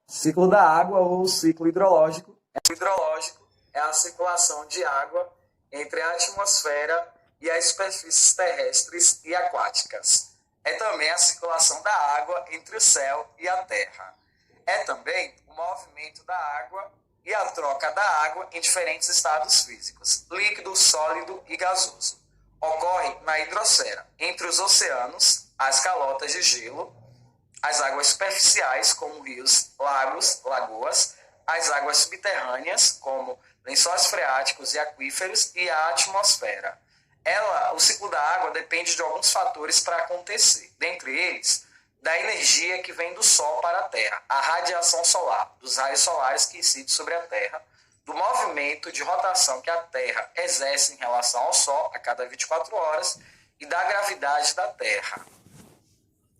Ciclo da água ou ciclo hidrológico. O hidrológico é a circulação de água entre a atmosfera e as superfícies terrestres e aquáticas. É também a circulação da água entre o céu e a terra. É também o movimento da água e a troca da água em diferentes estados físicos, líquido, sólido e gasoso. Ocorre na hidrosfera, entre os oceanos, as calotas de gelo, as águas superficiais, como rios, lagos, lagoas, as águas subterrâneas, como lençóis freáticos e aquíferos, e a atmosfera. O ciclo da água depende de alguns fatores para acontecer, dentre eles, da energia que vem do Sol para a Terra, a radiação solar, dos raios solares que incidem sobre a Terra, do movimento de rotação que a Terra exerce em relação ao Sol a cada 24 horas e da gravidade da Terra.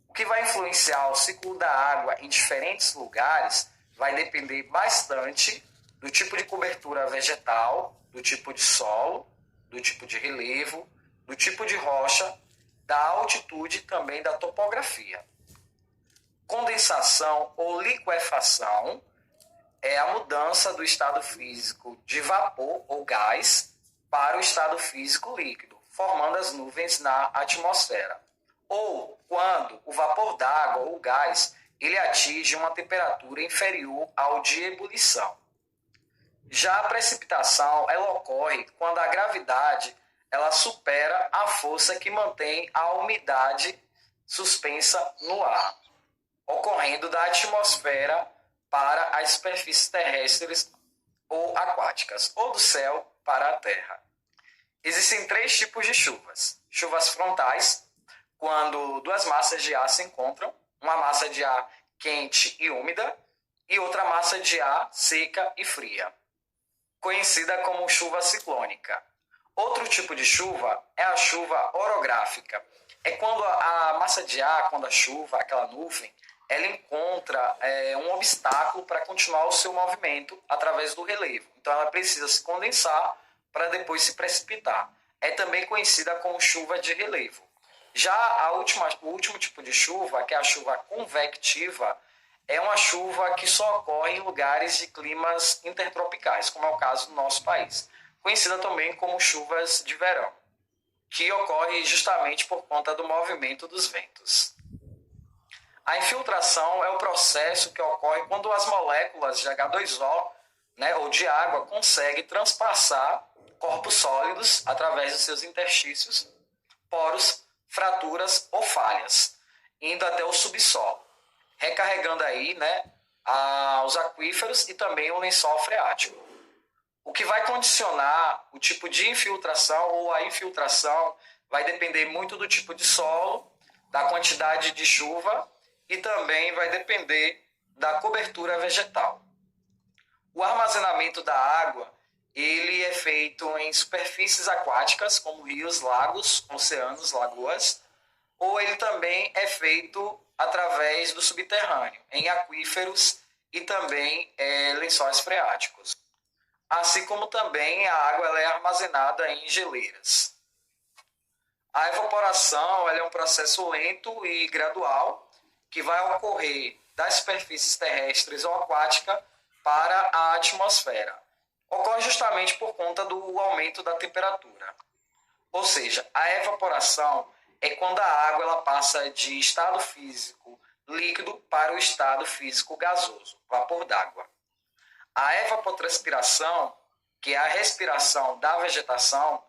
O que vai influenciar o ciclo da água em diferentes lugares vai depender bastante do tipo de cobertura vegetal, do tipo de solo, do tipo de relevo, do tipo de rocha, da altitude e também da topografia. Condensação ou liquefação é a mudança do estado físico de vapor ou gás para o estado físico líquido, formando as nuvens na atmosfera. Ou quando o vapor d'água ou gás ele atinge uma temperatura inferior ao de ebulição. Já a precipitação ela ocorre quando a gravidade ela supera a força que mantém a umidade suspensa no ar, ocorrendo da atmosfera para as superfícies terrestres ou aquáticas, ou do céu para a terra. Existem três tipos de chuvas. Chuvas frontais, quando duas massas de ar se encontram, uma massa de ar quente e úmida e outra massa de ar seca e fria, conhecida como chuva ciclônica. Outro tipo de chuva é a chuva orográfica. É quando a massa de ar, quando a chuva, aquela nuvem, ela encontra um obstáculo para continuar o seu movimento através do relevo. Então ela precisa se condensar para depois se precipitar. É também conhecida como chuva de relevo. Já o último tipo de chuva, que é a chuva convectiva, é uma chuva que só ocorre em lugares de climas intertropicais, como é o caso do nosso país, conhecida também como chuvas de verão, que ocorre justamente por conta do movimento dos ventos. A infiltração é o processo que ocorre quando as moléculas de H2O, ou de água, conseguem transpassar corpos sólidos através dos seus interstícios, poros, fraturas ou falhas, indo até o subsolo, recarregando aí os aquíferos e também o lençol freático. O que vai condicionar o tipo de infiltração ou a infiltração vai depender muito do tipo de solo, da quantidade de chuva e também vai depender da cobertura vegetal. O armazenamento da água ele é feito em superfícies aquáticas, como rios, lagos, oceanos, lagoas, ou ele também é feito através do subterrâneo, em aquíferos e também lençóis freáticos. Assim como também a água ela é armazenada em geleiras. A evaporação ela é um processo lento e gradual que vai ocorrer das superfícies terrestres ou aquáticas para a atmosfera. Ocorre justamente por conta do aumento da temperatura. Ou seja, a evaporação é quando a água ela passa de estado físico líquido para o estado físico gasoso, vapor d'água. A evapotranspiração, que é a respiração da vegetação,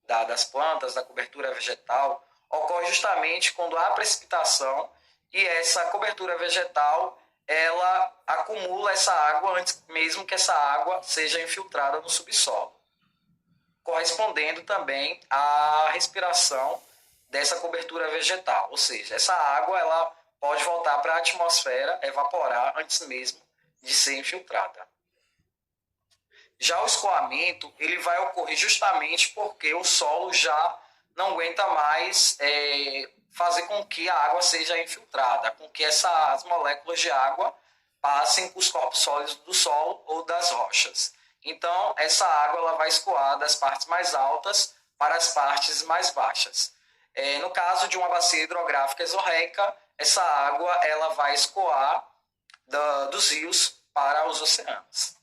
das plantas, da cobertura vegetal, ocorre justamente quando há precipitação e essa cobertura vegetal ela acumula essa água antes mesmo que essa água seja infiltrada no subsolo, correspondendo também à respiração dessa cobertura vegetal. Ou seja, essa água ela pode voltar para a atmosfera, evaporar antes mesmo de ser infiltrada. Já o escoamento ele vai ocorrer justamente porque o solo já não aguenta mais fazer com que a água seja infiltrada, com que as moléculas de água passem os corpos sólidos do solo ou das rochas. Então, essa água ela vai escoar das partes mais altas para as partes mais baixas. No caso de uma bacia hidrográfica exorreica, essa água ela vai escoar dos rios para os oceanos.